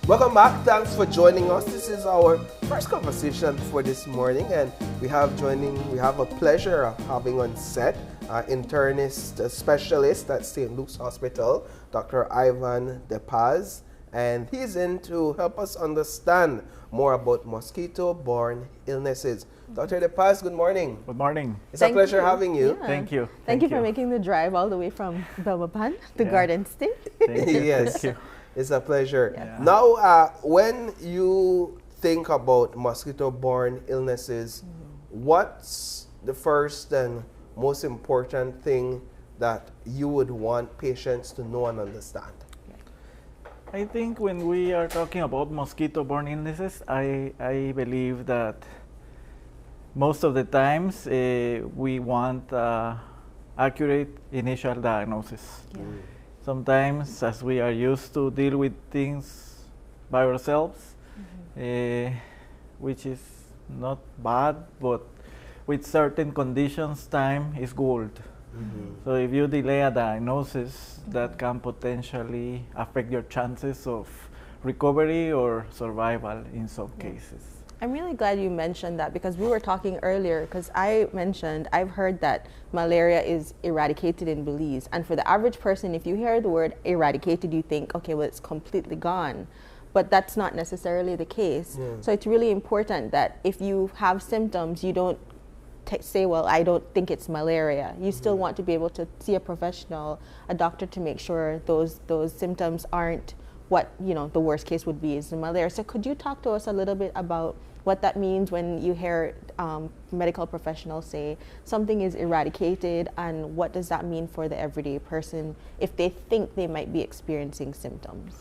Welcome back. Thanks for joining us. This is our first conversation for this morning, and we have a pleasure of having on set internist specialist at St. Luke's Hospital, Dr. Ivan DePaz, and he's in to help us understand more about mosquito-borne illnesses. Dr. DePaz, good morning. Good morning. It's a pleasure having you. Yeah. Thank you. Thank you for making the drive all the way from Belmopan to Garden State. Thank you. Yes, Thank you. it's a pleasure. Yeah. Now, when you think about mosquito-borne illnesses, what's the first and most important thing that you would want patients to know and understand? I think when we are talking about mosquito-borne illnesses, I believe that most of the times we want accurate initial diagnosis. Yeah. Sometimes, as we are used to deal with things by ourselves, which is not bad, but with certain conditions, time is gold. So if you delay a diagnosis, that can potentially affect your chances of recovery or survival in some cases. I'm really glad you mentioned that, because we were talking earlier, because I mentioned I've heard that malaria is eradicated in Belize, and for the average person, if you hear the word eradicated, you think, okay, well, it's completely gone. But that's not necessarily the case. Yeah. So it's really important that if you have symptoms, you don't say, well, I don't think it's malaria. You still want to be able to see a professional, a doctor, to make sure those symptoms aren't what, you know, the worst case would be is the malaria. So could you talk to us a little bit about what that means when you hear medical professionals say something is eradicated, and what does that mean for the everyday person if they think they might be experiencing symptoms?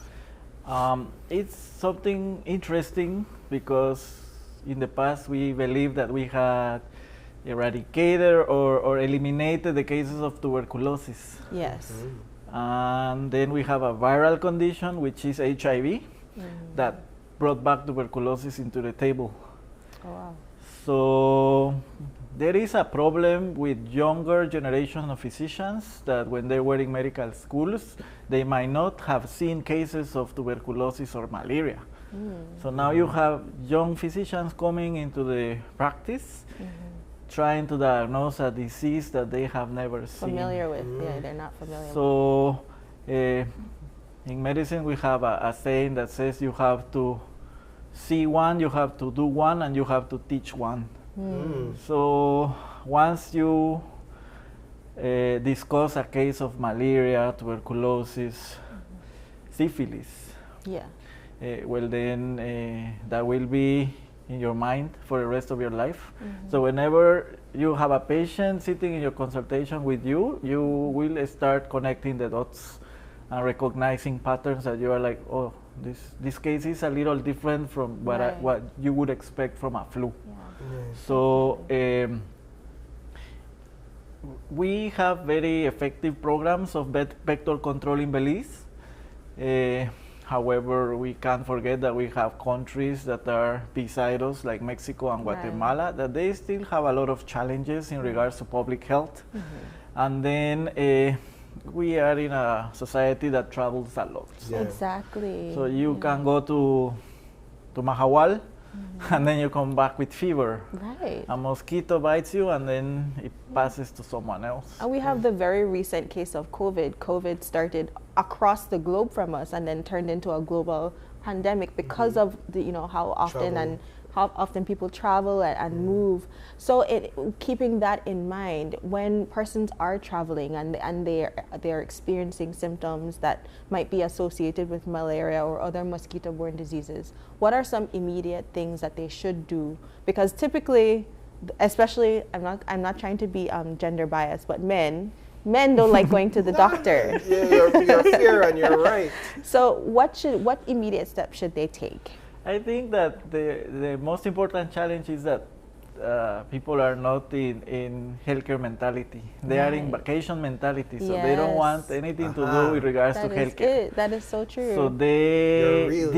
It's something interesting because in the past we believed that we had eradicated or eliminated the cases of tuberculosis. Yes. And then we have a viral condition, which is HIV, that brought back tuberculosis into the table. Oh, wow. So there is a problem with younger generation of physicians that when they were in medical schools, they might not have seen cases of tuberculosis or malaria. So now you have young physicians coming into the practice, trying to diagnose a disease that they have never seen. Familiar with, yeah, they're not familiar with. So in medicine we have a saying that says you have to see one, you have to do one, and you have to teach one. So once you discuss a case of malaria, tuberculosis, syphilis, Yeah. well then that will be in your mind for the rest of your life. So whenever you have a patient sitting in your consultation with you, you will start connecting the dots and recognizing patterns that you are like, oh, this case is a little different from what you would expect from a flu. Yeah. So we have very effective programs of vector control in Belize. However, we can't forget that we have countries that are beside us, like Mexico and Guatemala, that they still have a lot of challenges in regards to public health. And then we are in a society that travels a lot. So, Exactly. so you can go to Mahawal, and then you come back with fever. Right. A mosquito bites you, and then it passes to someone else. And we have the very recent case of COVID. COVID started across the globe from us and then turned into a global pandemic because of the, you know, how often people travel and move. So keeping that in mind, when persons are traveling and they're experiencing symptoms that might be associated with malaria or other mosquito-borne diseases, what are some immediate things that they should do? Because typically, especially, I'm not trying to be gender biased, but men don't like going to the doctor. Yeah, you're fair and you're right. So what immediate steps should they take? I think that the most important challenge is that people are not in healthcare mentality. They are in vacation mentality, so they don't want anything to do with regards to healthcare. That is so true. So they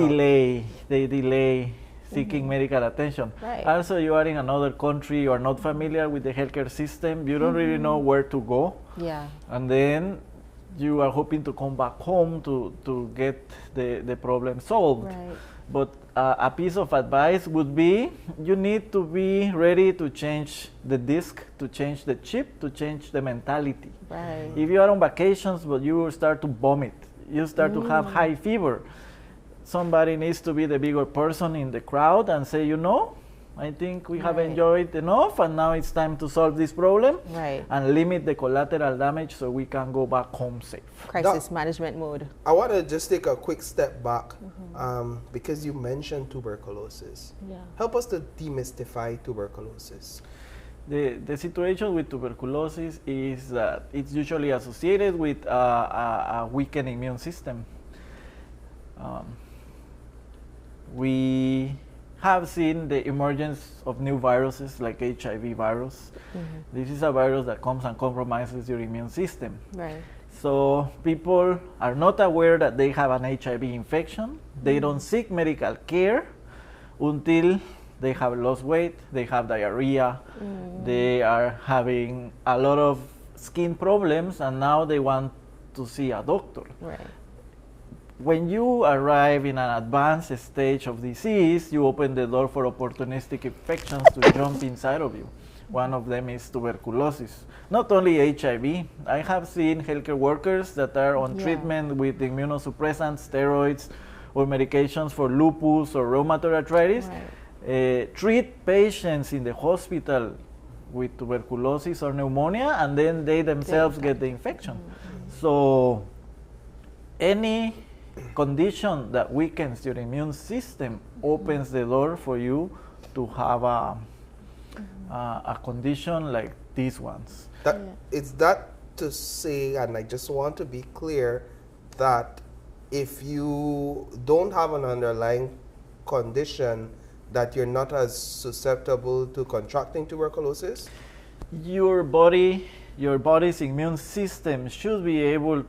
delay seeking medical attention. Right. Also, you are in another country, you are not familiar with the healthcare system, you don't really know where to go. Yeah. And then you are hoping to come back home to get the problem solved. Right. But a piece of advice would be you need to be ready to change the disk, to change the chip, to change the mentality. Right. If you are on vacations but you start to vomit, you start to have high fever, somebody needs to be the bigger person in the crowd and say, you know, I think we have enjoyed enough and now it's time to solve this problem and limit the collateral damage so we can go back home safe. Crisis management mode. I want to just take a quick step back because you mentioned tuberculosis. Yeah. Help us to demystify tuberculosis. The situation with tuberculosis is that it's usually associated with a weakened immune system. We have seen the emergence of new viruses like HIV virus. This is a virus that comes and compromises your immune system. Right. So people are not aware that they have an HIV infection. They don't seek medical care until they have lost weight, they have diarrhea, they are having a lot of skin problems, and now they want to see a doctor. Right. When you arrive in an advanced stage of disease, you open the door for opportunistic infections to jump inside of you. One of them is tuberculosis. Not only HIV, I have seen healthcare workers that are on treatment with immunosuppressants, steroids, or medications for lupus or rheumatoid arthritis, treat patients in the hospital with tuberculosis or pneumonia, and then they themselves get the infection. So any condition that weakens your immune system opens the door for you to have a condition like these ones. It's that to say, and I just want to be clear, that if you don't have an underlying condition, that you're not as susceptible to contracting tuberculosis? Your body's immune system should be able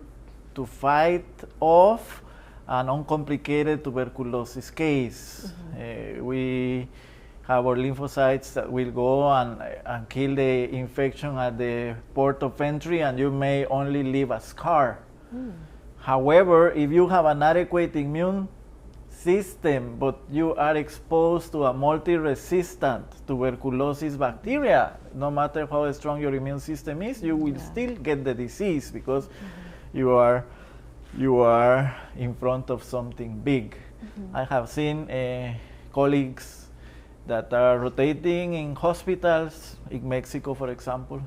to fight off an uncomplicated tuberculosis case. We have our lymphocytes that will go and kill the infection at the port of entry, and you may only leave a scar. However, if you have an adequate immune system, but you are exposed to a multi-resistant tuberculosis bacteria, no matter how strong your immune system is, you will still get the disease because you are in front of something big. I have seen colleagues that are rotating in hospitals in Mexico, for example,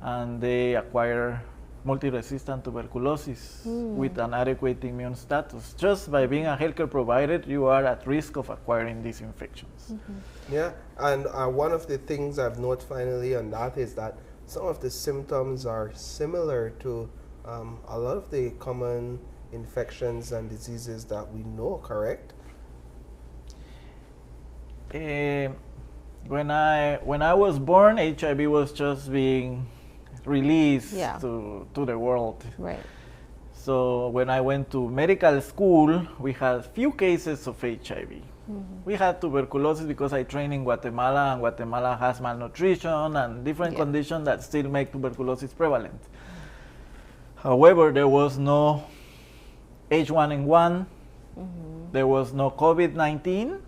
and they acquire multi-resistant tuberculosis with an adequate immune status. Just by being a healthcare provider, you are at risk of acquiring these infections. Yeah, and one of the things I've noted finally on that is that some of the symptoms are similar to a lot of the common infections and diseases that we know, correct? When I was born, HIV was just being released to the world. Right. So when I went to medical school, we had few cases of HIV. We had tuberculosis because I trained in Guatemala, and Guatemala has malnutrition and different conditions that still make tuberculosis prevalent. However, there was no H1N1, there was no COVID-19,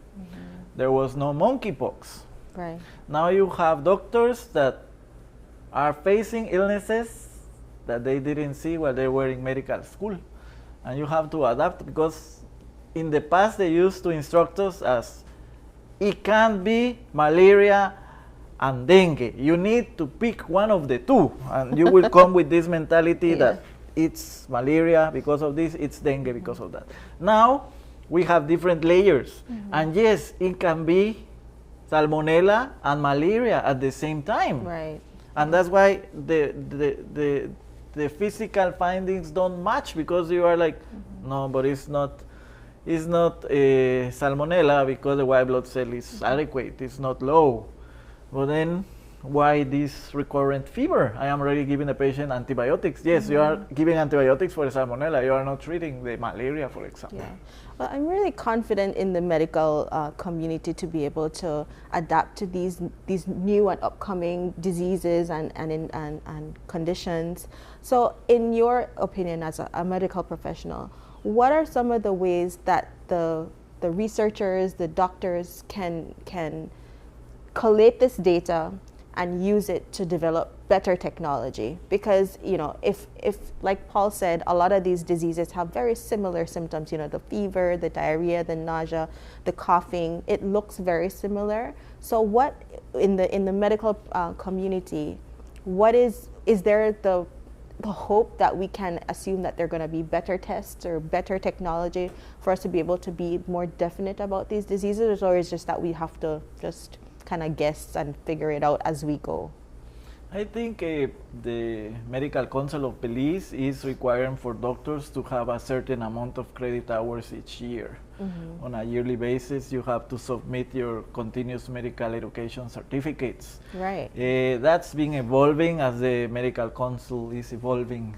there was no monkeypox. Right. Now you have doctors that are facing illnesses that they didn't see while they were in medical school. And you have to adapt, because in the past they used to instruct us as, it can't be malaria and dengue. You need to pick one of the two. And you will come with this mentality that it's malaria because of this, it's dengue because of that. Now we have different layers. And yes, it can be salmonella and malaria at the same time. Right. And that's why the physical findings don't match, because you are like, no, but it's not salmonella because the white blood cell is adequate, it's not low. But then why this recurrent fever? I am already giving the patient antibiotics. Yes, you are giving antibiotics for salmonella. You are not treating the malaria, for example. Yeah. Well, I'm really confident in the medical community to be able to adapt to these new and upcoming diseases and conditions. So, in your opinion, as a medical professional, what are some of the ways that the researchers, the doctors can collate this data and use it to develop better technology? Because, you know, if like Paul said, a lot of these diseases have very similar symptoms, you know, the fever, the diarrhea, the nausea, the coughing, it looks very similar. So what, in the medical community, what is there the hope that we can assume that there are going to be better tests or better technology for us to be able to be more definite about these diseases, or is it just that we have to just kind of guess and figure it out as we go? I think the Medical Council of Belize is requiring for doctors to have a certain amount of credit hours each year. On a yearly basis, you have to submit your continuous medical education certificates. Right. That's been evolving as the Medical Council is evolving.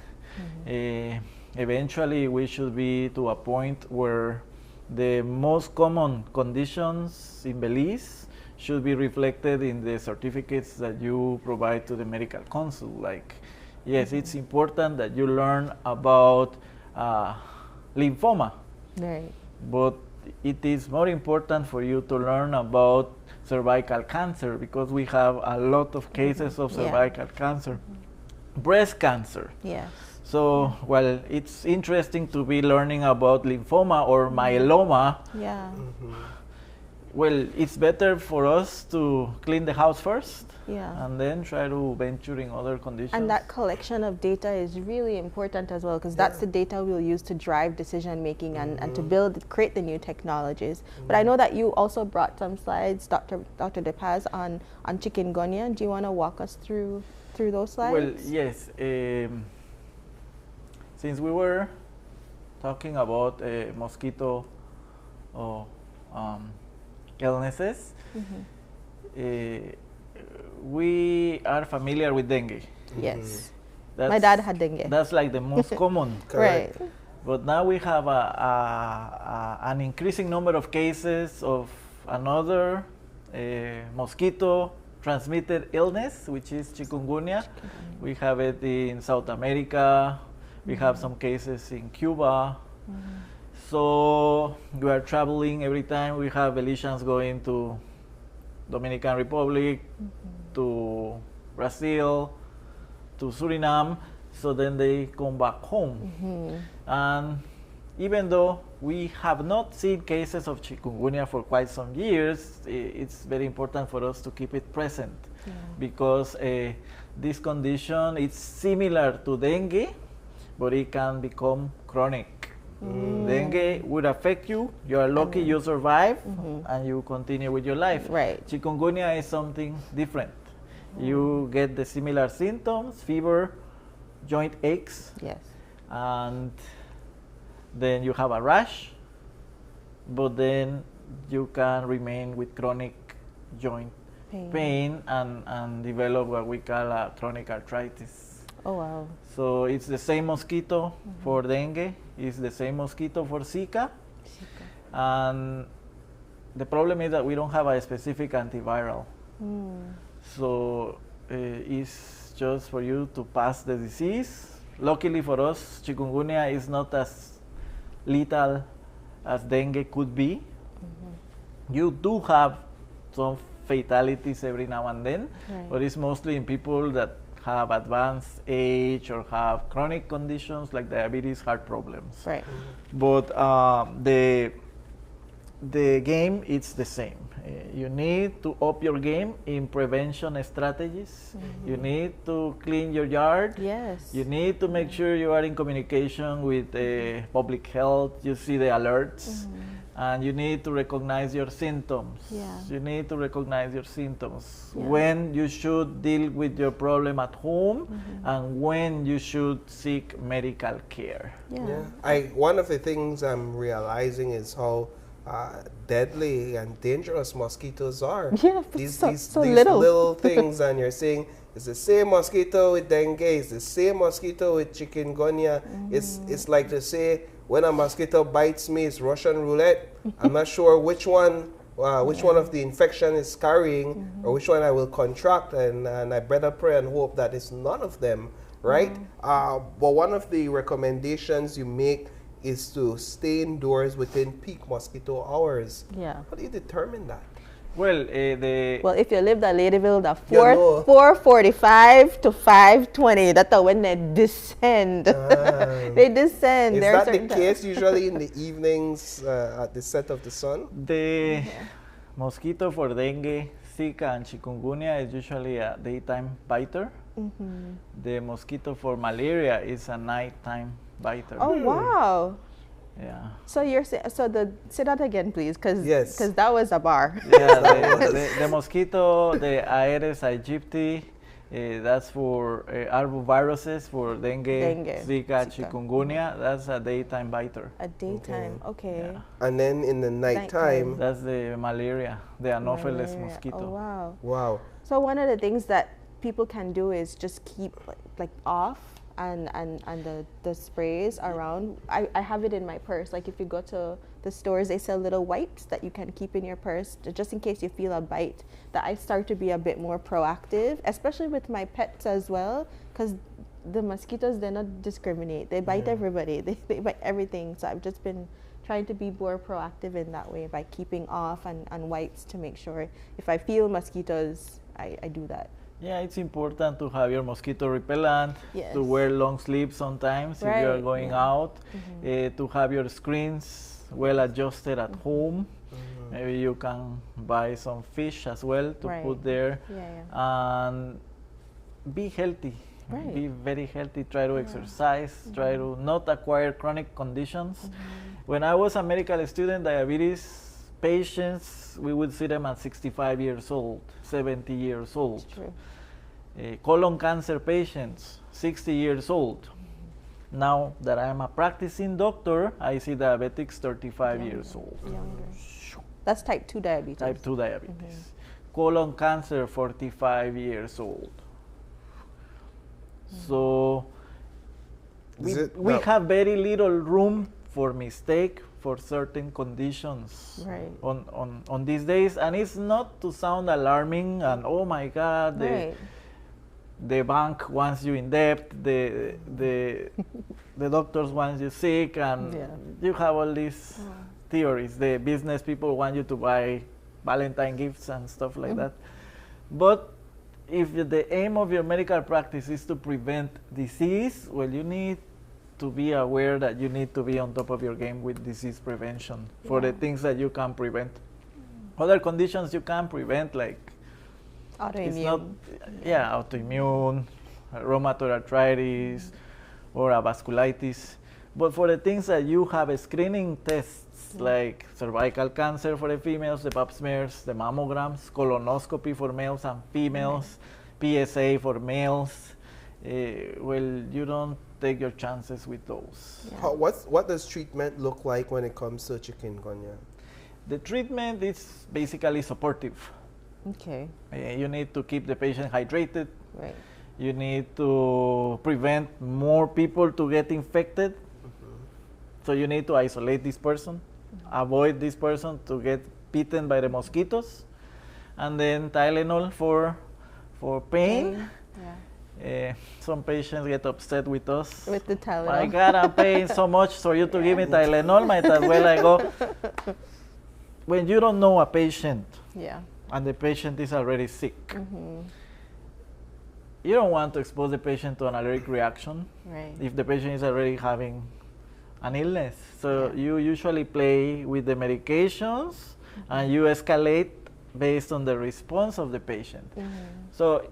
Eventually, we should be to a point where the most common conditions in Belize should be reflected in the certificates that you provide to the Medical Council. Like, yes, it's important that you learn about lymphoma, Right. but it is more important for you to learn about cervical cancer, because we have a lot of cases of cervical cancer, breast cancer. Yes. So, well, it's interesting to be learning about lymphoma or myeloma. Yeah. Well, it's better for us to clean the house first, Yeah. and then try to venture in other conditions. And that collection of data is really important as well, because that's the data we'll use to drive decision making and to create the new technologies. But I know that you also brought some slides, Dr. De Paz, on chikungunya. Do you want to walk us through those slides? Well, yes. Since we were talking about mosquito illnesses, we are familiar with dengue. Yes. My dad had dengue. That's like the most common. Right. But now we have an increasing number of cases of another mosquito transmitted illness, which is chikungunya. We have it in South America. We have some cases in Cuba. So we are traveling every time. We have Belizeans going to Dominican Republic, to Brazil, to Suriname. So then they come back home. And even though we have not seen cases of chikungunya for quite some years, it's very important for us to keep it present, because this condition is similar to dengue, but it can become chronic. Dengue would affect you. You are lucky you survive, and you continue with your life. Right. Chikungunya is something different. You get the similar symptoms: fever, joint aches, Yes. and then you have a rash, but then you can remain with chronic joint pain and develop what we call a chronic arthritis. Oh, wow. So it's the same mosquito for dengue, it's the same mosquito for Zika, and the problem is that we don't have a specific antiviral. So it's just for you to pass the disease. Luckily for us, chikungunya is not as lethal as dengue could be. You do have some fatalities every now and then, but it's mostly in people that have advanced age or have chronic conditions like diabetes, heart problems. Right. But the game is the same. You need to up your game in prevention strategies. You need to clean your yard. Yes. You need to make sure you are in communication with public health. You see the alerts. And you need to recognize your symptoms. You need to recognize your symptoms. When you should deal with your problem at home and when you should seek medical care. One of the things I'm realizing is how deadly and dangerous mosquitoes are. Yeah, These so these little. little things, and you're saying it's the same mosquito with dengue, it's the same mosquito with chikungunya. It's like to say when a mosquito bites me, it's Russian roulette. I'm not sure which one of the infection is carrying or which one I will contract, and I better pray and hope that it's none of them, right? But one of the recommendations you make is to stay indoors within peak mosquito hours. Yeah. How do you determine that? Well, Well, if you live at Ladyville, the You know. 4:45 to 5:20, that's when they descend. They descend. Is There are that the certain case usually in the evenings at the set of the sun? the mosquito for dengue, Zika, and chikungunya is usually a daytime biter. The mosquito for malaria is a nighttime biter. Oh wow! Yeah. So you're say that again, please, because Yes. that was a bar. Yeah, the mosquito, the Aedes aegypti, that's for arboviruses, for dengue, Zika, chikungunya. That's a daytime biter. A daytime, okay. Yeah. And then in the nighttime, That's the malaria, the Anopheles Malaria. mosquito. Oh wow! wow. So one of the things that people can do is just keep like off and the sprays around. I have it in my purse. Like if you go to the stores, they sell little wipes that you can keep in your purse just in case you feel a bite. That I start to be a bit more proactive, especially with my pets as well, because the mosquitoes, they not discriminate. They bite everybody. They bite everything. So I've just been trying to be more proactive in that way by keeping off and wipes to make sure if I feel mosquitoes, I do that. Yeah, it's important to have your mosquito repellent, Yes. to wear long sleeves sometimes if you're Right, going yeah. out, to have your screens well adjusted at home. Maybe you can buy some fish as well to Right. put there. Yeah. And be healthy. Right. Be very healthy. Try to exercise. Try to not acquire chronic conditions. When I was a medical student, diabetes patients, we would see them at 65 years old, 70 years old. True. Colon cancer patients, 60 years old. Now that I'm a practicing doctor, I see diabetics 35 years old. Younger. That's type 2 diabetes. Type 2 diabetes. Colon cancer, 45 years old. So we have very little room for mistake for certain conditions Right. on these days, and it's not to sound alarming and oh my God, Right. the bank wants you in debt, the doctors want you sick, and you have all these theories. The business people want you to buy Valentine gifts and stuff like that. But if the aim of your medical practice is to prevent disease, well, you need to be aware that you need to be on top of your game with disease prevention for the things that you can prevent. Other conditions you can prevent, like Autoimmune. autoimmune, rheumatoid arthritis, or a vasculitis. But for the things that you have screening tests, like cervical cancer for the females, the pap smears, the mammograms, colonoscopy for males and females, PSA for males, well, you don't take your chances with those. Yeah. What does treatment look like when it comes to chikungunya? The treatment is basically supportive. Okay. You need to keep the patient hydrated. Right. You need to prevent more people to get infected. So you need to isolate this person, avoid this person to get bitten by the mosquitoes, and then Tylenol for pain. Yeah. Some patients get upset with us. With the Tylenol. My God, I'm paying so much for you to give me Tylenol. Might as well I go. When you don't know a patient, Yeah. and the patient is already sick, you don't want to expose the patient to an allergic reaction Right. if the patient is already having an illness. So you usually play with the medications and you escalate based on the response of the patient. So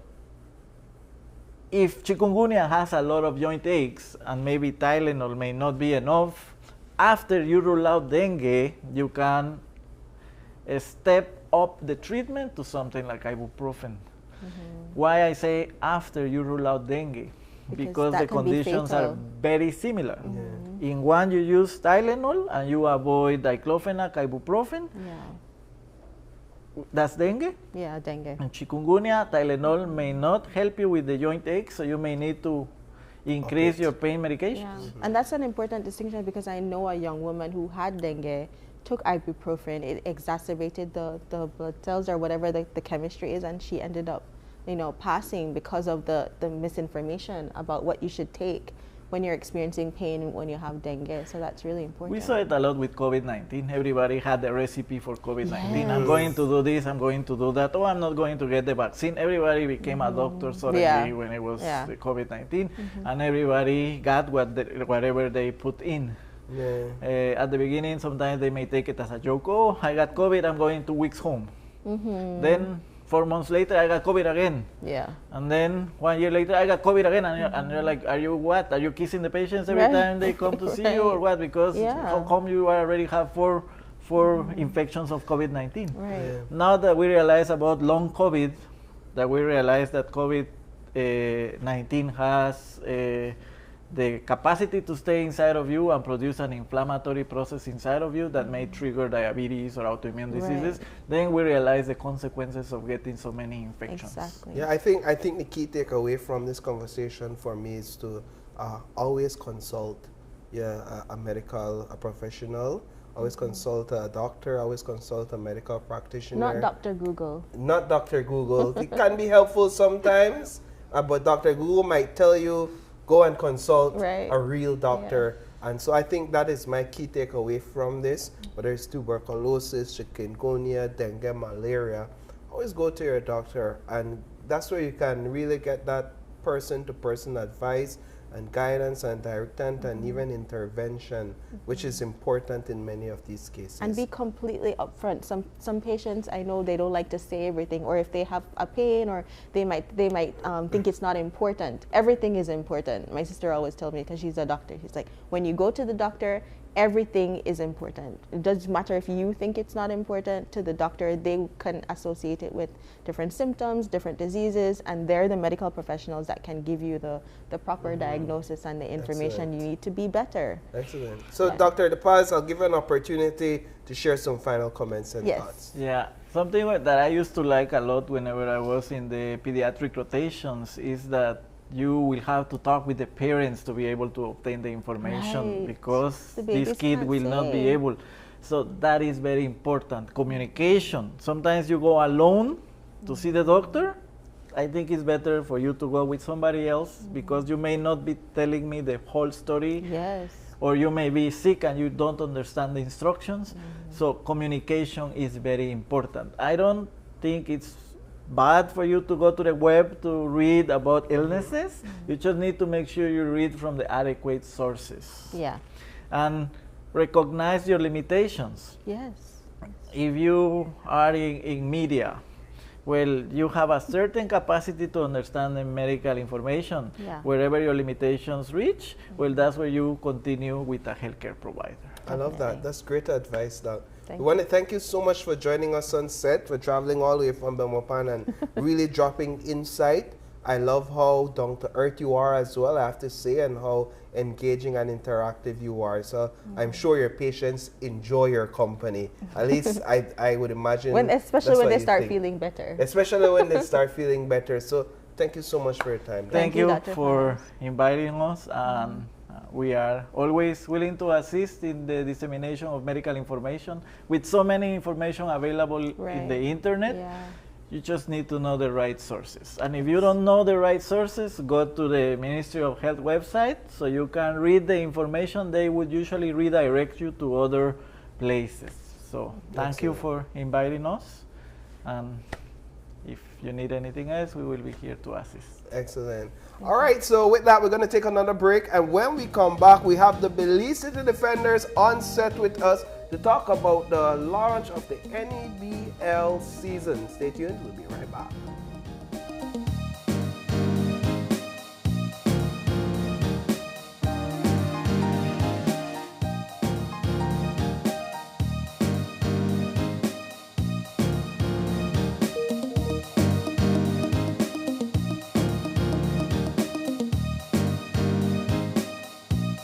if chikungunya has a lot of joint aches and maybe Tylenol may not be enough, after you rule out dengue, you can step up the treatment to something like ibuprofen. Why I say after you rule out dengue? because the that can be conditions are fatal. very similar. In one, you use Tylenol and you avoid diclofenac, ibuprofen. That's dengue. Yeah, dengue. And chikungunya, Tylenol may not help you with the joint ache, so you may need to increase your pain medication. Yeah. And that's an important distinction, because I know a young woman who had dengue, took ibuprofen, it exacerbated the blood cells or whatever the chemistry is, and she ended up, passing because of the misinformation about what you should take when you're experiencing pain when you have dengue. So that's really important. We saw it a lot with COVID-19. Everybody had a recipe for COVID-19. Yes. I'm going to do this, I'm going to do that. Oh, I'm not going to get the vaccine. Everybody became a doctor suddenly when it was the COVID-19, and everybody got whatever they put in. At the beginning, sometimes they may take it as a joke. Oh, I got COVID, I'm going 2 weeks home. Then 4 months later, I got COVID again. And then 1 year later, I got COVID again. And you're like, are you what? Are you kissing the patients every time they come to see you, or what? Because how come you already have four infections of COVID-19? Now that we realize about long COVID, that we realize that COVID-19 has the capacity to stay inside of you and produce an inflammatory process inside of you that may trigger diabetes or autoimmune diseases, then we realize the consequences of getting so many infections. Yeah, I think the key takeaway from this conversation for me is to always consult a professional. Always consult a doctor, always consult a medical practitioner. Not Dr. Google. Not Dr. Google. It can be helpful sometimes, but Dr. Google might tell you, go and consult a real doctor. And so I think that is my key takeaway from this. Whether it's tuberculosis, chikungunya, dengue, malaria, always go to your doctor. And that's where you can really get that person-to-person advice and guidance and direction and even intervention, which is important in many of these cases. And be completely upfront. Some patients, I know they don't like to say everything, or if they have a pain, or they might think it's not important. Everything is important. My sister always told me, because she's a doctor, she's like, when you go to the doctor, everything is important. It doesn't matter if you think it's not important to the doctor. They can associate it with different symptoms, different diseases, and they're the medical professionals that can give you the proper diagnosis and the information you need to be better. Excellent. So Dr. DePaz, I'll give you an opportunity to share some final comments and thoughts. Yeah, something that I used to like a lot whenever I was in the pediatric rotations is that you will have to talk with the parents to be able to obtain the information, because this kid will not be able. So that is very important. Communication. Sometimes you go alone to see the doctor. I think it's better for you to go with somebody else, because you may not be telling me the whole story. Or you may be sick and you don't understand the instructions. So communication is very important. I don't think it's bad for you to go to the web to read about illnesses. You just need to make sure you read from the adequate sources. And recognize your limitations. If you are in media, well, you have a certain capacity to understand the medical information. Wherever your limitations reach, well, that's where you continue with a healthcare provider. I love that. That's great advice, Doc. We want to thank you so much for joining us on set, for traveling all the way from Belmopan and really dropping insight. I love how down to earth you are as well, I have to say, and how engaging and interactive you are. So I'm sure your patients enjoy your company. At least I would imagine. Especially when they start feeling better. Especially when they start feeling better. So thank you so much for your time. Thank you for inviting us. And we are always willing to assist in the dissemination of medical information. With so many information available in the internet, you just need to know the right sources. And if you don't know the right sources, go to the Ministry of Health website so you can read the information. They would usually redirect you to other places. So thank you for inviting us. And if you need anything else, we will be here to assist. Excellent. All right, so with that, we're going to take another break. And when we come back, we have the Belize City Defenders on set with us to talk about the launch of the NEBL season. Stay tuned. We'll be right back.